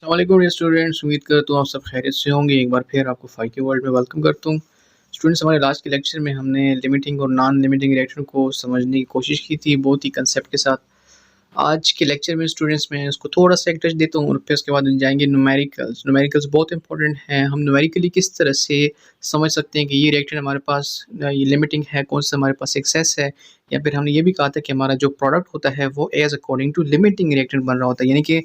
अस्सलामुअलैकुम स्टूडेंट्स, उम्मीद करता हूँ आप सब खैरियत से होंगे। एक बार फिर आपको फाइव के वर्ल्ड में वेलकम करता हूँ। स्टूडेंट्स, हमारे लास्ट के लेक्चर में हमने लिमिटिंग और नॉन लिमिटिंग रिएक्शन को समझने की कोशिश की थी बहुत ही कंसेप्ट के साथ। आज के लेक्चर में स्टूडेंट्स मैं इसको थोड़ा सा एक टच देता हूँ और फिर उसके बाद जाएंगे न्यूमेरिकल्स। न्यूमेरिकल्स बहुत इंपॉर्टेंट हैं। हम न्यूमेरिकली किस तरह से समझ सकते हैं कि ये रिएक्शन हमारे पास ये लिमिटिंग है, कौन सा हमारे पास एक्सेस है, या फिर हमने ये भी कहा था कि हमारा जो प्रोडक्ट होता है वो as according to limiting reaction बन रहा होता है। यानी कि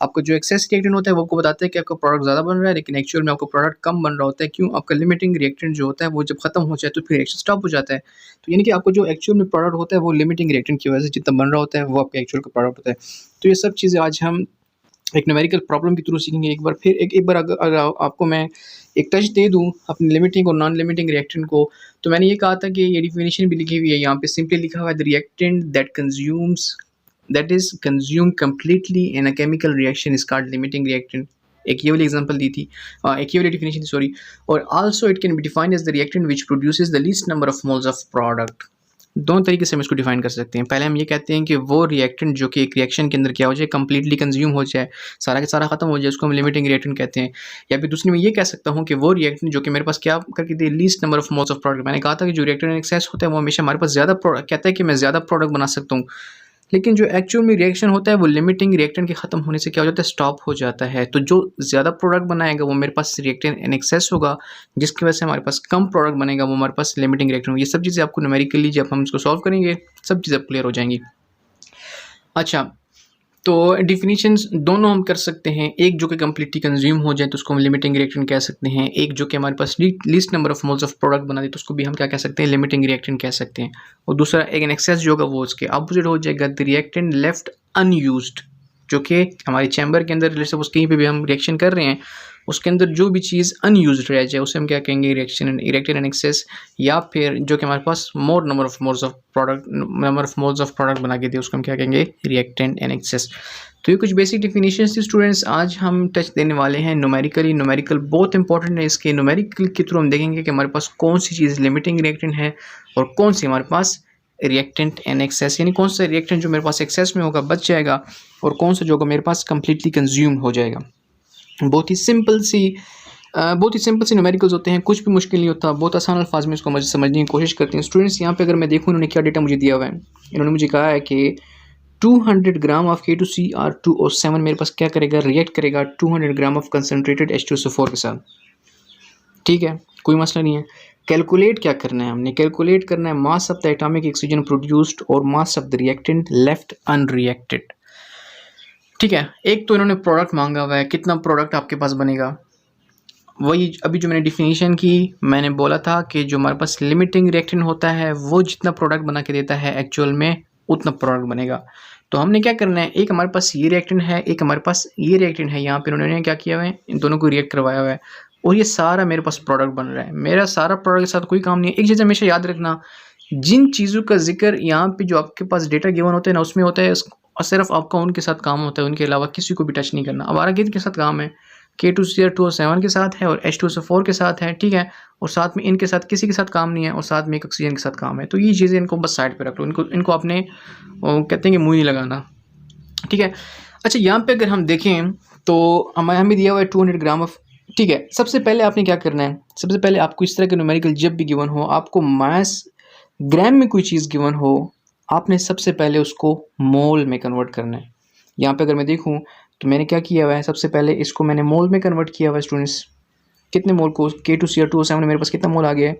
आपको जो एक्सेस रिएक्टेंट होता है वो आपको बताता है कि आपका प्रोडक्ट ज़्यादा बन रहा है, लेकिन एक्चुअल में आपका प्रोडक्ट कम बन रहा होता है। क्यों? आपका लिमिटिंग रिएक्टेंट जो होता है वो जब खत्म हो जाए तो फिर रिएक्शन स्टॉप हो जाता है। तो यानी कि आपको जो एक्चुअल में प्रोडक्ट होता है वो लिमिटिंग रिएक्टेंट की वजह से जितना बन रहा होता है वो आपका एक्चुअल का प्रोडक्ट होता है। तो ये सब चीज़ें आज हम एक न्यूमेरिकल प्रॉब्लम के थ्रू सीखेंगे। एक बार फिर एक बार अगर आपको मैं एक टच दे दूँ अपनी लिमिटिंग और नॉन लिमिटिंग रिएक्टेंट को, तो मैंने ये कहा था कि ये डिफिनेशन भी लिखी हुई है यहाँ पे। सिंपली लिखा हुआ है the reactant that is consumed completely in a chemical reaction is called limiting reactant। एक ये वाली एग्जांपल दी थी, एक ये वाली डेफिनेशन थी, सॉरी। और also it can be defined as the reactant which produces the least number of moles of product. दोनों तरीके से हम इसको डिफाइन कर सकते हैं। पहले हम ये कहते हैं कि वो रिएक्टेंट जो कि एक रिएक्शन के अंदर क्या हो जाए, कंप्लीटली कंज्यूम हो जाए, सारा का सारा खत्म हो जाए, उसको हम लिमिटिंग रिएक्टेंट कहते हैं। या फिर दूसरी में ये कह सकता हूँ कि वो रिएक्टेंट जो कि मेरे पास क्या करके दे, least number of moles of product. मैंने कहा था कि जो रिएक्टेंट एक्सेस होता है वो हमेशा हमारे पास ज़्यादा प्रोडक्ट कहता है कि मैं ज़्यादा प्रोडक्ट बना सकता हूँ, लेकिन जो एक्चुअल में रिएक्शन होता है वो लिमिटिंग रिएक्टेंट के ख़त्म होने से क्या हो जाता है, स्टॉप हो जाता है। तो जो ज़्यादा प्रोडक्ट बनाएगा वो मेरे पास रिएक्टेंट इन एक्सेस होगा, जिसकी वजह से हमारे पास कम प्रोडक्ट बनेगा वो हमारे पास लिमिटिंग रिएक्टेंट होगा। ये सब चीज़ें आपको न्यूमेरिकली जब हम इसको सॉल्व करेंगे सब चीज़ें क्लियर हो जाएंगी। अच्छा, तो डिफिनीशंस दोनों हम कर सकते हैं। एक जो कि कम्प्लीटली कंज्यूम हो जाए तो उसको हम लिमिटिंग रिएक्टेंट कह सकते हैं। एक जो कि हमारे पास least number of moles of product बना दे तो उसको भी हम क्या कह सकते हैं, लिमिटिंग रिएक्टेंट कह सकते हैं। और दूसरा एक एक्सेस जो होगा वो उसके अपोजिट हो जाएगा, द रिएक्टेंट लेफ्ट अनयूज्ड। जो कि हमारे चैम्बर के अंदर जैसे कहीं पे भी हम रिएक्शन कर रहे हैं उसके अंदर जो भी चीज़ अनयूज्ड रह जाए उसे हम क्या कहेंगे, रिएक्शन रिएक्टेंट इन एक्सेस। या फिर जो कि हमारे पास more number of moles of product बना के दे उसको हम क्या कहेंगे, रिएक्टेंट इन एक्सेस। तो ये कुछ बेसिक डेफिनेशंस थी स्टूडेंट्स। आज हम टच देने वाले हैं न्यूमेरिकली। न्यूमेरिकल बहुत इंपॉर्टेंट है। इसके न्यूमेरिकल के थ्रू हम देखेंगे कि हमारे पास कौन सी चीज़ लिमिटिंग रिएक्टेंट है और कौन सी हमारे पास रिएक्टेंट इन एक्सेस, यानी कौन सा रिएक्टेंट जो मेरे पास एक्सेस में होगा बच जाएगा और कौन सा जो होगा मेरे पास कम्प्लीटली कंज्यूम हो जाएगा। बहुत ही सिंपल सी न्यूमेरिकल्स होते हैं, कुछ भी मुश्किल नहीं होता, बहुत आसान अल्फाज में इसको समझने की कोशिश करते हैं स्टूडेंट्स। यहाँ पे अगर मैं देखूँ इन्होंने क्या डेटा मुझे दिया हुआ है, इन्होंने मुझे कहा है कि 200 ग्राम ऑफ K2CR2O7 मेरे पास क्या करेगा, रिएक्ट करेगा 200 ग्राम ऑफ कंसनट्रेटेड H2SO4 के साथ। ठीक है, कोई मसला नहीं है। कैलकुलेट क्या करना है, हमने कैलकुलेट करना है mass of the atomic oxygen produced और mass of the reactant left unreacted. ठीक है, एक तो इन्होंने प्रोडक्ट मांगा हुआ है, कितना प्रोडक्ट आपके पास बनेगा। वही अभी जो मैंने डिफिनीशन की, मैंने बोला था कि जो हमारे पास लिमिटिंग रिएक्टेंट होता है वो जितना प्रोडक्ट बना के देता है एक्चुअल में उतना प्रोडक्ट बनेगा। तो हमने क्या करना है, एक हमारे पास ये रिएक्टेंट है, एक हमारे पास ये रिएक्टेंट है। यहाँ पे उन्होंने क्या किया हुआ है, इन दोनों को रिएक्ट करवाया हुआ है और ये सारा मेरे पास प्रोडक्ट बन रहा है। मेरा सारा प्रोडक्ट के साथ कोई काम नहीं है। एक चीज़ हमेशा याद रखना, जिन चीज़ों का जिक्र यहाँ पे जो आपके पास डेटा गिवन होते हैं ना उसमें होता है और सिर्फ आपका उनके साथ काम होता है, उनके अलावा किसी को भी टच नहीं करना। अब आगे के साथ काम है, K2CR2O7 के साथ है और H2SO4 के साथ है, ठीक है, और साथ में इनके साथ किसी के साथ काम नहीं है और साथ में एक ऑक्सीजन के साथ काम है। तो ये चीज़ें इनको बस साइड पे रख लो, इनको अपने कहते हैं कि मुँह नहीं लगाना, ठीक है। अच्छा, यहाँ पे अगर हम देखें तो हमें दिया हुआ है 200 ग्राम ऑफ, ठीक है। सबसे पहले आपने क्या करना है, सबसे पहले आपको इस तरह के न्यूमेरिकल जब भी गिवन हो, आपको मास ग्राम में कोई चीज़ गिवन हो, आपने सबसे पहले उसको मोल में कन्वर्ट करना है। यहाँ पे अगर मैं देखूँ तो मैंने क्या किया हुआ है, सबसे पहले इसको मैंने मोल में कन्वर्ट किया हुआ है स्टूडेंट्स। कितने मोल को, K2CR2O7 मेरे पास कितना मोल आ गया है,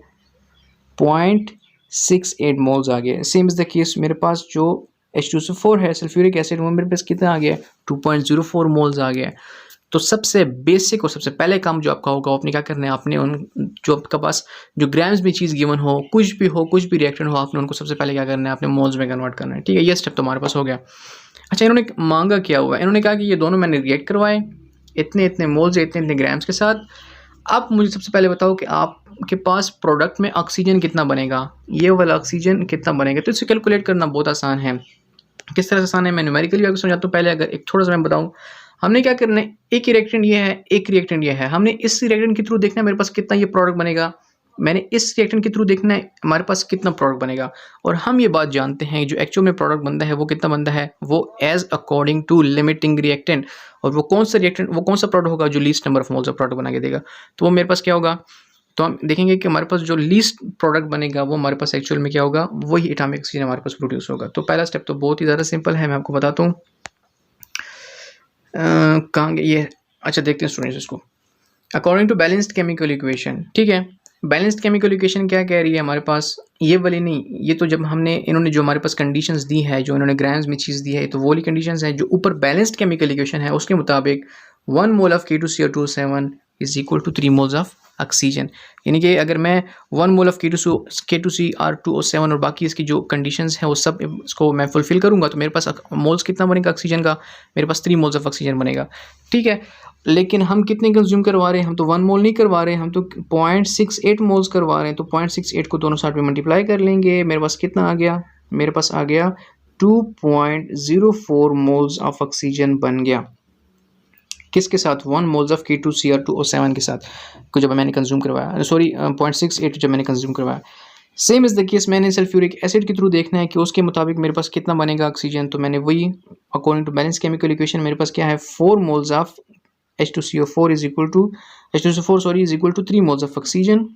0.68 मोल्स आ गया है। सेम इज़ द केस मेरे पास जो H2SO4 है सल्फ्यूरिक एसिड, वो मेरे पास कितना आ गया है, 2.04 मोल्स आ गया है। तो सबसे बेसिक और सबसे पहले काम जो आपका होगा, आपने क्या करना है, आपने उन जो आपके पास जो ग्राम्स में चीज़ गिवन हो, कुछ भी हो, कुछ भी रिएक्टेंट हो, आपने उनको सबसे पहले क्या करना है, आपने मोल्स में कन्वर्ट करना है, ठीक है। ये स्टेप तो हमारे पास हो गया। अच्छा, इन्होंने मांगा क्या हुआ, इन्होंने कहा कि ये दोनों मैंने रिएक्ट करवाए इतने इतने मोल्स इतने इतने ग्राम्स के साथ। आप मुझे सबसे पहले बताओ कि आपके पास प्रोडक्ट में ऑक्सीजन कितना बनेगा, ये वाला ऑक्सीजन कितना बनेगा। तो इसे कैलकुलेट करना बहुत आसान है। किस तरह से आसान है, मैं न्यूमेरिकली आपको समझाता हूँ। पहले अगर एक थोड़ा सा मैं बताऊँ, हमने क्या करना है, एक रिएक्टेंट ये है, एक रिएक्टेंट ये है, हमने इस रिएक्टेंट के थ्रू देखना है मेरे पास कितना ये प्रोडक्ट बनेगा। मैंने इस रिएक्टेंट के थ्रू देखना है हमारे पास कितना प्रोडक्ट बनेगा। और हम ये बात जानते हैं जो एक्चुअल में प्रोडक्ट बनता है वो कितना बनता है, वो as according to limiting reactant. और वो कौन सा रिएक्टेंट, वो कौन सा प्रोडक्ट होगा जो least number of moles of product बना के देगा। तो वो मेरे पास क्या होगा, तो हम देखेंगे कि हमारे पास जो लीस्ट प्रोडक्ट बनेगा वो हमारे पास एक्चुअल में क्या होगा, वही एटॉमिक ऑक्सीजन हमारे पास प्रोड्यूस होगा। तो पहला स्टेप तो बहुत ही ज़्यादा सिंपल है, मैं आपको बताता हूँ कहाँ ये। अच्छा देखते हैं स्टूडेंट्स इसको, according to balanced chemical equation. ठीक है, बैलेंस्ड केमिकल इक्वेशन क्या कह रही है हमारे पास, ये वाली नहीं, ये तो जब हमने इन्होंने जो हमारे पास कंडीशंस दी है, जो इन्होंने ग्राम्स में चीज़ दी है, तो वो वाली कंडीशंस है। जो ऊपर बैलेंस्ड केमिकल इक्वेशन है उसके मुताबिक 1 mole of K2CO2 is equal to 3 moles of oxygen. यानी कि अगर मैं 1 मोल ऑफ K2CR2O7 और बाकी इसकी जो कंडीशंस हैं वो सब इसको मैं फुलफिल करूँगा तो मेरे पास मोल्स कितना बनेगा ऑक्सीजन का, मेरे पास 3 मोल्स ऑफ ऑक्सीजन बनेगा। ठीक है, लेकिन हम कितने कंज्यूम करवा रहे हैं, हम तो 1 मोल नहीं करवा रहे हैं, हम तो 0.68 मोल्स करवा रहे हैं। तो 0.68 को दोनों साइड में मल्टीप्लाई कर लेंगे, मेरे पास कितना आ गया, मेरे पास आ गया 2.04 मोल्स ऑफ ऑक्सीजन बन गया। किसके साथ, 1 मोल्स ऑफ K2CR2O7 के साथ को जब मैंने कंज्यूम करवाया, सॉरी 0.68 जब मैंने कंज्यूम करवाया। सेम इज़ द केस मैंने सल्फ्यूरिक एसिड के थ्रू देखना है कि उसके मुताबिक मेरे पास कितना बनेगा ऑक्सीजन। तो मैंने वही according to balance chemical equation मेरे पास क्या है, 4 moles of H2CO4 is equal to is equal to 3 moles of oxygen.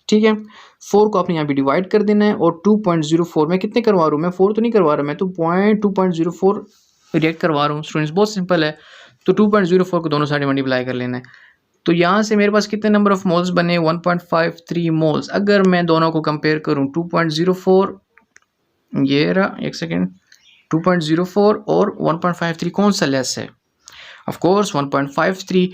ठीक है, 4 को आपने यहाँ पे डिवाइड कर देना है और 2.04 मैं कितने करवा रहा हूँ, मैं 4 तो नहीं करवा रहा, मैं तो 2.04 रिएक्ट करवा रहा हूँ। स्टूडेंट्स बहुत सिंपल है, तो 2.04 को दोनों साइड मल्टीप्लाई कर लेना है। तो यहाँ से मेरे पास कितने नंबर ऑफ मोल्स बने, 1.53 मोल्स। अगर मैं दोनों को कंपेयर करूँ 2.04, ये रहा, एक सेकेंड, 2.04 और 1.53 कौन सा लेस है, ऑफ कोर्स 1.53।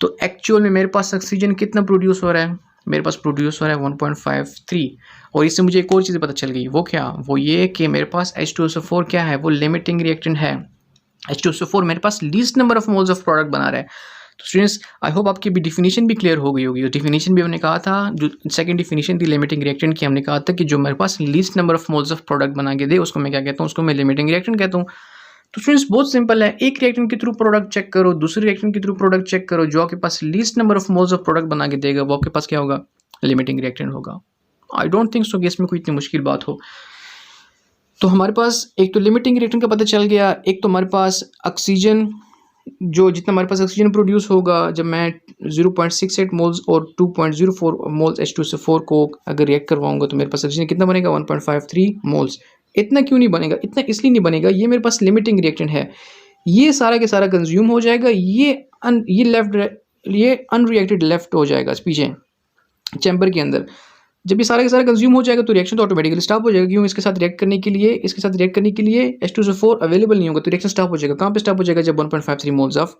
तो एक्चुअल में मेरे पास ऑक्सीजन कितना प्रोड्यूस हो रहा है, मेरे पास प्रोड्यूस हो रहा है 1.53। और इससे मुझे एक और चीज़ पता चल गई, वो क्या, वो ये कि मेरे पास H2SO4 क्या है, वो लिमिटिंग रिएक्टेंट है। H2SO4 मेरे पास least number of moles of product बना रहा है। तो स्टूडेंट्स आई होप आपकी भी डिफिनीशन भी क्लियर हो गई होगी। और डिफिनीशन भी हमने कहा था, जो सेकंड डिफिनीशन थी लिमिटिंग रिएक्टेंट की, हमने कहा था कि जो मेरे पास least number of moles of product बना के दे उसको मैं क्या कहता हूँ, उसको मैं लिमिटिंग रिएक्टेंट कहता हूँ। तो स्टूडेंट्स बहुत सिंपल है, एक रिएक्टेंट के थ्रू प्रोडक्ट चेक करो, दूसरे रिएक्टेंट के थ्रू प्रोडक्ट चेक करो, जो आपके पास least number of moles of product बना के देगा वो आपके पास क्या होगा, लिमिटिंग रिएक्टेंट होगा। आई डोंट थिंक सो कि इसमें कोई इतनी मुश्किल बात हो। तो हमारे पास एक तो लिमिटिंग रिएक्टेंट का पता चल गया, एक तो हमारे पास ऑक्सीजन, जो जितना हमारे पास ऑक्सीजन प्रोड्यूस होगा जब मैं 0.68 मोल्स और 2.04 मोल्स H2SO4 को अगर रिएक्ट करवाऊंगा तो मेरे पास ऑक्सीजन कितना बनेगा, 1.53 मोल्स। इतना क्यों नहीं बनेगा, इतना इसलिए नहीं बनेगा, ये मेरे पास लिमिटिंग रिएक्टेंट है, ये सारा के सारा कंज्यूम हो जाएगा, ये अनरिएक्टेड लेफ्ट हो जाएगा पीछे चैम्बर के अंदर। जब ये सारा के सारा कंज्यूम हो जाएगा तो रिएक्शन तो ऑटोमेटिकली स्टॉप हो जाएगा, क्यों, इसके साथ रिएक्ट करने के लिए H2SO4 अवेलेबल नहीं होगा, तो रिएक्शन स्टॉप हो जाएगा। कहाँ पे स्टॉप हो जाएगा, जब 1.53 मोल्स ऑफ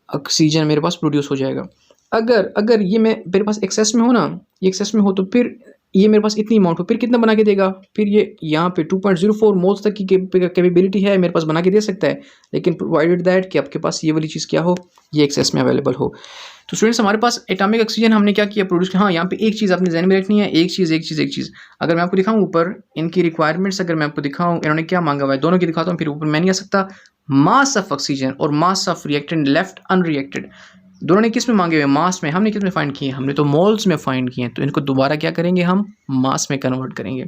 ऑक्सीजन मेरे पास प्रोड्यूस हो जाएगा। अगर ये मेरे पास एक्सेस में हो ना, ये एक्सेस में हो तो फिर ये मेरे पास इतनी अमाउंट हो, फिर कितना बना के देगा, फिर ये यहाँ पे 2.04 मोल्स तक की कैपेबिलिटी है मेरे पास, बना के दे सकता है, लेकिन प्रोवाइडेड दैट कि आपके पास ये वाली चीज़ क्या हो, ये एक्सेस में अवेलेबल हो। तो स्टूडेंट्स हमारे पास एटॉमिक ऑक्सीजन हमने क्या किया, प्रोड्यूस किया। हाँ, यहाँ पे एक चीज़ आपने ध्यान में रखनी है, एक चीज़ अगर मैं आपको दिखाऊँ ऊपर इनकी रिक्वायरमेंट्स, अगर मैं आपको दिखाऊँ इन्होंने क्या मांगा हुआ है, दोनों की दिखाता हूँ, फिर ऊपर मैं नहीं आ सकता। मास ऑफ ऑक्सीजन और mass of reactant left unreacted, दोनों ने किस में मांगे हुए, मास में। हमने किस में फाइंड किए, हमने तो मोल्स में फाइंड किए, तो इनको दोबारा क्या करेंगे, हम मास में कन्वर्ट करेंगे।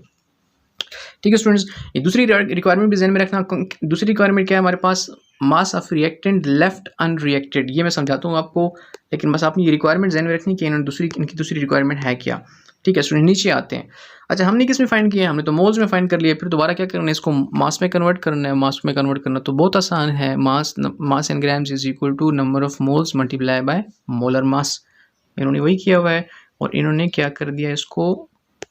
ठीक है स्टूडेंट्स, ये दूसरी रिक्वायरमेंट भी ध्यान में रखना। दूसरी रिक्वायरमेंट क्या है हमारे पास, mass of reactant left unreacted, ये मैं समझाता हूँ आपको, लेकिन बस आपने ये रिक्वायरमेंट ध्यान में रखनी कि इनकी दूसरी रिक्वायरमेंट है क्या। ठीक है स्टूडेंट, नीचे आते हैं। अच्छा, हमने किस में फाइंड किया, हमने तो मोल्स में फाइंड कर लिया, फिर दोबारा क्या करना है, इसको मास में कन्वर्ट करना है। मास में कन्वर्ट करना तो बहुत आसान है, mass in grams is equal to number of moles multiply by molar mass. इन्होंने वही किया हुआ है और इन्होंने क्या कर दिया, इसको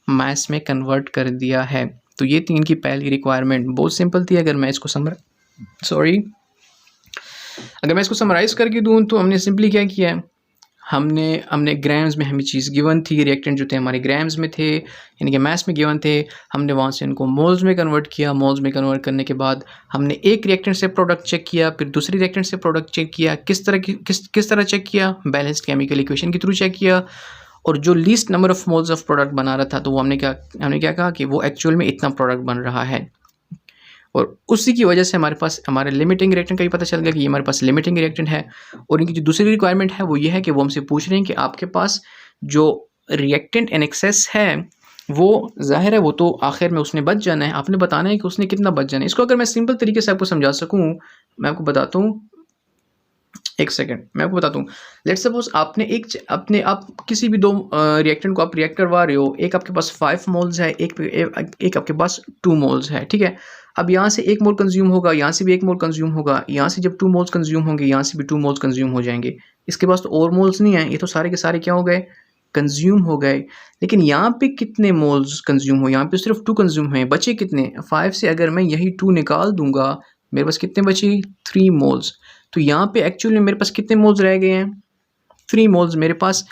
मास में कन्वर्ट कर दिया है। तो ये थी इनकी पहली रिक्वायरमेंट, बहुत सिंपल थी। अगर मैं इसको समराइज करके दूँ तो हमने सिंपली क्या किया है, हमने ग्राम्स में हमें चीज़ गिवन थी, रिएक्टेंट जो थे हमारे ग्राम्स में थे, यानी कि मास में गिवन थे, हमने वहाँ से इनको मोल्स में कन्वर्ट किया। मोल्स में कन्वर्ट करने के बाद हमने एक रिएक्टेंट से प्रोडक्ट चेक किया, फिर दूसरी रिएक्टेंट से प्रोडक्ट चेक किया। किस तरह चेक किया, बैलेंस्ड केमिकल इक्वेशन के थ्रू चेक किया। और जो least number of moles of product बना रहा था तो वो हमने क्या कहा कि वो एक्चुअल में इतना प्रोडक्ट बन रहा है, और उसी की वजह से हमारे पास हमारे लिमिटिंग रिएक्टेंट का भी पता चल गया कि ये हमारे पास लिमिटिंग रिएक्टेंट है। और इनकी जो दूसरी रिक्वायरमेंट है वो ये है कि वो हमसे पूछ रहे हैं कि आपके पास जो रिएक्टेंट इन एक्सेस है वो जाहिर है वो तो आखिर में उसने बच जाना है, आपने बताना है कि उसने कितना बच जाना है। इसको अगर मैं सिंपल तरीके से आपको समझा सकूँ, मैं आपको बताता हूँ, एक सेकंड मैं आपको बताता हूँ। लेट्स सपोज आपने अपने आप किसी भी दो रिएक्टेंट को आप रिएक्ट करवा रहे हो, एक आपके पास 5 मोल्स है, एक आपके पास 2 मोल्स है, ठीक है। अब यहाँ से 1 मोल कंज्यूम होगा, यहाँ से भी 1 मोल कंज्यूम होगा, यहाँ से जब 2 मोल्स कंज्यूम होंगे, यहाँ से भी 2 मोल्स कंज्यूम हो जाएंगे। इसके पास तो और मोल्स नहीं है, ये तो सारे के सारे क्या हो गए, कंज्यूम हो गए। लेकिन यहाँ पे कितने मोल्स कंज्यूम हुए, यहाँ पे सिर्फ 2 कंज्यूम हुए, बचे कितने, 5 से अगर मैं यही 2 निकाल दूंगा मेरे पास कितने बचे, 3 मोल्स। तो यहाँ पे एक्चुअली मेरे पास कितने मोल्स रह गए हैं, 3 मोल्स मेरे पास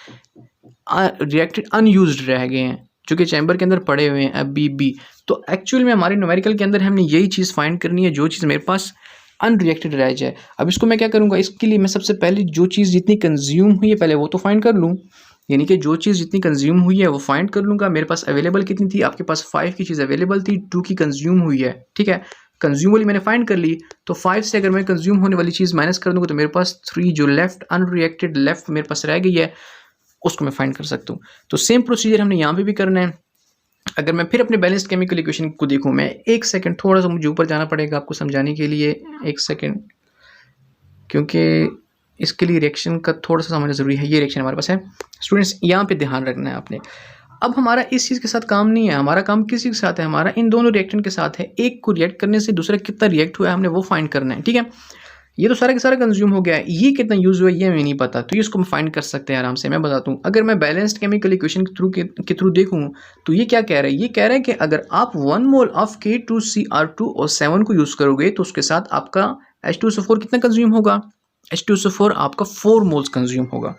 रिएक्टेड अनयूज्ड रह गए हैं, जो कि चैम्बर के अंदर पड़े हुए हैं अभी भी। तो एक्चुअल में हमारे न्यूमेरिकल के अंदर हमने यही चीज़ फाइंड करनी है, जो चीज़ मेरे पास अनरिएक्टेड रह जाए। अब इसको मैं क्या करूँगा, इसके लिए मैं सबसे पहले जो चीज़ जितनी कंज्यूम हुई है पहले वो तो फाइंड कर लूँ, यानी कि जो चीज़ जितनी कंज्यूम हुई है वो फाइंड कर लूँगा। मेरे पास अवेलेबल कितनी थी, आपके पास 5 की चीज़ अवेलेबल थी, 2 की कंज्यूम हुई है, ठीक है। कंज्यूम वाली मैंने फाइंड कर ली, तो 5 से अगर मैं कंज्यूम होने वाली चीज़ माइनस कर दूँगा तो मेरे पास 3 जो लेफ्ट अनरिएक्टेड लेफ्ट मेरे पास रह गई है उसको मैं फाइंड कर सकता हूँ। तो सेम प्रोसीजर हमने यहाँ पे भी करना है। अगर मैं फिर अपने बैलेंस्ड केमिकल इक्वेशन को देखूँ, मैं एक सेकंड थोड़ा सा मुझे ऊपर जाना पड़ेगा आपको समझाने के लिए, एक सेकंड, क्योंकि इसके लिए रिएक्शन का थोड़ा सा समझना ज़रूरी है। ये रिएक्शन हमारे पास है स्टूडेंट्स, यहाँ पे ध्यान रखना है आपने। अब हमारा इस चीज़ के साथ काम नहीं है, हमारा काम किसी के साथ है, हमारा इन दोनों रिएक्टेंट के साथ है। एक को रिएक्ट करने से दूसरा कितना रिएक्ट हुआ है हमने वो फाइंड करना है, ठीक है। ये तो सारा का सारा कंज्यूम हो गया है, ये कितना यूज़ हुआ है ये हमें नहीं पता, तो ये इसको हम फाइंड कर सकते हैं आराम से। मैं बताता हूँ, अगर मैं बैलेंस्ड केमिकल इक्वेशन के थ्रू देखूँ तो ये क्या कह रहा है, ये कह रहा है कि अगर आप 1 मोल ऑफ K2Cr2O7 को यूज़ करोगे तो उसके साथ आपका H2SO4 कितना कंज्यूम होगा, H2SO4 आपका 4 मोल्स कंज्यूम होगा,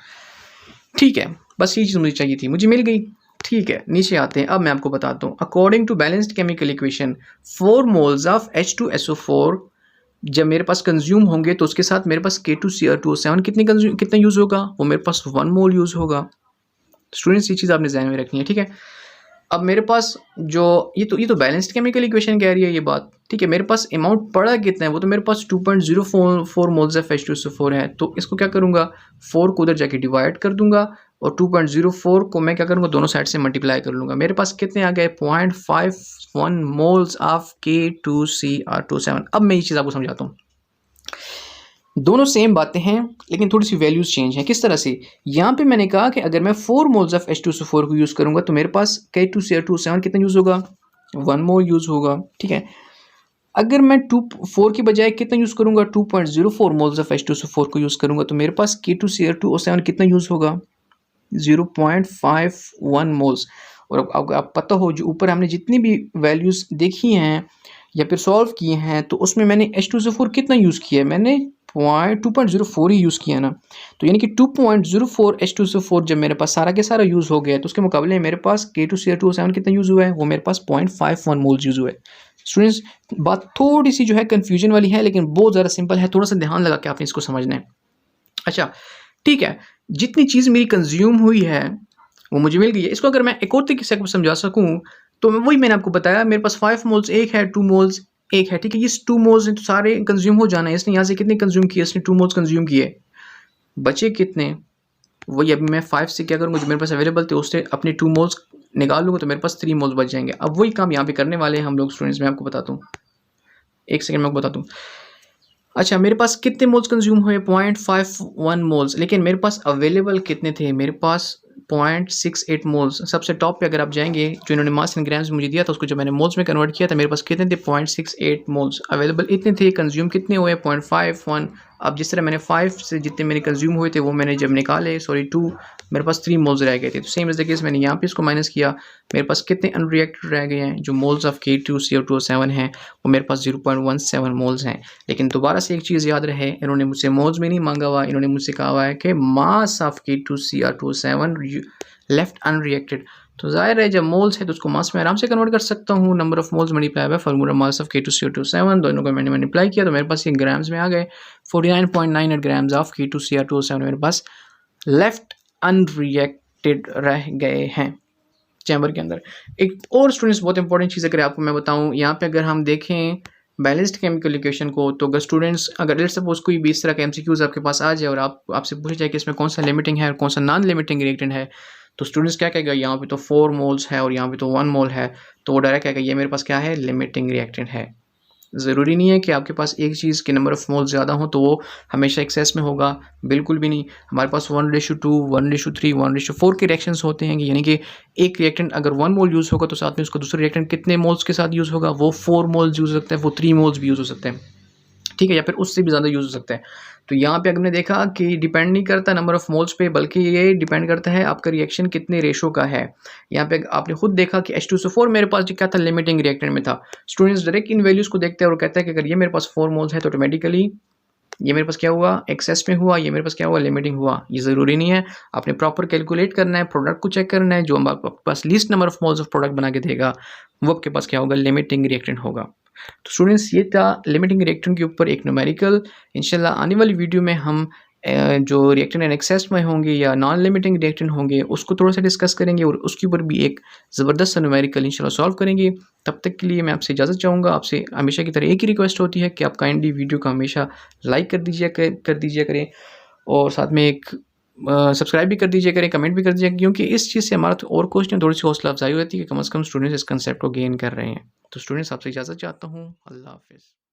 ठीक है। बस ये चीज़ मुझे चाहिए थी, मुझे मिल गई, ठीक है। नीचे आते हैं, अब मैं आपको बताता हूँ। According to balanced chemical equation 4 moles of H2SO4 जब मेरे पास कंज्यूम होंगे तो उसके साथ मेरे पास K2Cr2O7 कितना यूज़ होगा, वो मेरे पास 1 मोल यूज़ होगा। स्टूडेंट्स ये चीज़ आपने ध्यान में रखनी है, ठीक है। अब मेरे पास जो ये तो बैलेंस्ड केमिकल इक्वेशन कह रही है ये बात, ठीक है। मेरे पास अमाउंट पड़ा कितना है, वो तो मेरे पास 2.04 मोल्स ऑफ H2SO4 है। तो इसको क्या करूँगा, 4 को उधर जाके डिवाइड कर दूंगा और 2.04 को मैं क्या करूँगा, दोनों साइड से मल्टीप्लाई कर लूँगा। मेरे पास कितने आ गए, 0.51 मोल्स ऑफ K2Cr2O7। अब मैं ये चीज़ आपको समझाता हूँ, दोनों सेम बातें हैं लेकिन थोड़ी सी वैल्यूज चेंज हैं। किस तरह से, यहाँ पे मैंने कहा कि अगर मैं 4 मोल्स ऑफ H2SO4 को यूज़ करूँगा तो मेरे पास K2Cr2O7 कितना यूज़ होगा, 1 मोल यूज़ होगा, ठीक है। अगर मैं 4 की बजाय कितना यूज़ करूँगा, 2.04 मोल्स ऑफ H2SO4 को यूज़ करूँगा तो मेरे पास K2Cr2O7 कितना यूज़ होगा, 0.51 मोल्स। और अब आप पता हो जो ऊपर हमने जितनी भी वैल्यूज़ देखी हैं या फिर सॉल्व किए हैं तो उसमें मैंने H2SO4 कितना यूज़ किया है, मैंने 2.04 ही यूज़ किया ना। तो यानी कि 2.04 H2SO4 जब मेरे पास सारा के सारा यूज़ हो गया तो उसके मुकाबले मेरे पास K2Cr2O7 कितना यूज़ हुआ है, वो मेरे पास 0.51 मोल्स यूज़ हुआ है। स्टूडेंट्स बात थोड़ी सी जो है कन्फ्यूजन वाली है लेकिन बहुत ज़्यादा सिंपल है, थोड़ा सा ध्यान लगा के आपने इसको समझना है। अच्छा ठीक है, जितनी चीज़ मेरी कंज्यूम हुई है वो मुझे मिल गई है। इसको अगर मैं एक और तरीके से समझा सकूँ तो वही मैंने आपको बताया, मेरे पास 5 मोल्स एक है, 2 मोल्स एक है, ठीक है। ये 2 मोल्स तो सारे कंज्यूम हो जाना है, इसने यहाँ से कितने कंज्यूम किए, इसने 2 मोल्स कंज्यूम किए, बचे कितने, वही अभी मैं 5 से क्या करूँगा, जो मेरे पास अवेलेबल थे उससे अपने 2 मोल्स निकाल लूँगा तो मेरे पास 3 मोल्स बच जाएंगे। अब वही काम यहाँ पे करने वाले हैं हम लोग स्टूडेंट्स, मैं आपको बताता हूँ, एक सेकंड में आपको बताता हूँ। अच्छा मेरे पास कितने मोल्स कंज्यूम हुए, 0.51 मोल्स, लेकिन मेरे पास अवेलेबल कितने थे, मेरे पास 0.68 मोल्स। सबसे टॉप पे अगर आप जाएंगे, जो इन्होंने मास इन ग्राम्स मुझे दिया था उसको जब मैंने मोल्स में कन्वर्ट किया था मेरे पास कितने थे, 0.68 मोल्स अवेलेबल इतने थे। कंज्यूम कितने हुए, 0.51। अब जिस तरह मैंने 5 से जितने मेरे कंज्यूम हुए थे वो मैंने जब निकाले, 2 मेरे पास 3 मोल्स रह गए थे। तो सेम इस केस मैंने यहाँ पे इसको माइनस किया, मेरे पास कितने अनरिएक्टेड रह गए हैं, जो मोल्स ऑफ K2Cr2O7 हैं वो मेरे पास 0.17 मोल्स हैं। लेकिन दोबारा से एक चीज़ याद रहे, इन्होंने मुझसे मोल्स में नहीं मांगा हुआ, इन्होंने मुझसे कहा हुआ है कि mass of K2Cr2O7 left unreacted. तो जाहिर है जब मोल्स है तो उसको मास में आराम से कन्वर्ट कर सकता हूँ, number of moles multiply bye formula mass of K2Cr2O7, दोनों को मैंने मल्टीप्लाई किया तो मेरे पास ये ग्राम्स में आ गए, 49.98 ग्राम्स ऑफ K2Cr2O7 मेरे पास लेफ्ट अनरिएक्टेड रह गए हैं चैम्बर के अंदर। एक और स्टूडेंट्स बहुत इंपॉर्टेंट चीज़ अगर आपको मैं बताऊँ, यहाँ पे अगर हम देखें बैलेंस्ड केमिकल इक्वेशन को, तो अगर स्टूडेंट्स अगर लेट्स सपोज कोई भी इस तरह का MCQs आपके पास आ जाए और आपसे पूछा जाए कि इसमें कौन सा लिमिटिंग है और कौन सा नॉन लिमिटिंग रिएक्टेंट है, तो स्टूडेंट्स क्या कहेगा, यहाँ पे तो 4 मोल्स है और यहाँ पे तो 1 मोल है, तो वो डायरेक्ट कहेगा ये मेरे पास क्या है, लिमिटिंग रिएक्टेंट है। ज़रूरी नहीं है कि आपके पास एक चीज़ के नंबर ऑफ़ मोल्स ज़्यादा हो तो वो हमेशा एक्सेस में होगा, बिल्कुल भी नहीं। हमारे पास 1:2, 1:3, 1:4 के रिएक्शंस होते हैं, यानी कि एक रिएक्टेंट अगर 1 मोल यूज़ होगा तो साथ में उसका दूसरा रिएक्टेंट कितने मोल्स के साथ यूज़ होगा, वो 4 मोल्स यूज़ हो सकते हैं, वो 3 मोल्स भी यूज़ हो सकते हैं, ठीक है, या फिर उससे भी ज़्यादा यूज़ हो सकता है। तो यहाँ पे हमने देखा कि डिपेंड नहीं करता नंबर ऑफ़ मोल्स पे, बल्कि ये डिपेंड करता है आपका रिएक्शन कितने रेशो का है। यहाँ पे आपने खुद देखा कि H2SO4 मेरे पास जो क्या था, लिमिटिंग रिएक्टेंट में था। स्टूडेंट्स डायरेक्ट इन वैल्यूज़ को देखते हैं और कहते हैं कि अगर ये मेरे पास 4 मोल्स है तो ऑटोमेटिकली ये मेरे पास क्या हुआ, एक्सेस में हुआ, ये मेरे पास क्या हुआ, लिमिटिंग हुआ। ये ज़रूरी नहीं है, आपने प्रॉपर कैलकुलेट करना है, प्रोडक्ट को चेक करना है, जो आपके पास least number of moles of product बना के देगा, वो आपके पास क्या होगा, लिमिटिंग रिएक्टेंट होगा। तो स्टूडेंट्स ये था लिमिटिंग रिएक्टेंट के ऊपर एक न्यूमेरिकल। इंशाल्लाह आने वाली वीडियो में हम जो रिएक्टेंट इन एक्सेस में होंगे या नॉन लिमिटिंग रिएक्टेंट होंगे उसको थोड़ा सा डिस्कस करेंगे और उसके ऊपर भी एक ज़बरदस्त सा न्यूमेरिकल इंशाल्लाह सॉल्व करेंगे। तब तक के लिए मैं आपसे इजाज़त चाहूँगा। आपसे हमेशा की तरह एक ही रिक्वेस्ट होती है कि आप काइंडली वीडियो को हमेशा लाइक कर दीजिए करें और साथ में एक सब्सक्राइब भी कर दीजिए करें, कमेंट भी कर दीजिए, क्योंकि इस चीज़ से हमारा और क्वेश्चन थोड़ी सी हौसला अफजाई होती है कि कम से कम स्टूडेंट्स इस कंसेप्ट को गेन कर रहे हैं। तो स्टूडेंट्स आपसे इजाज़त चाहता हूँ। अल्लाह हाफ़िज़।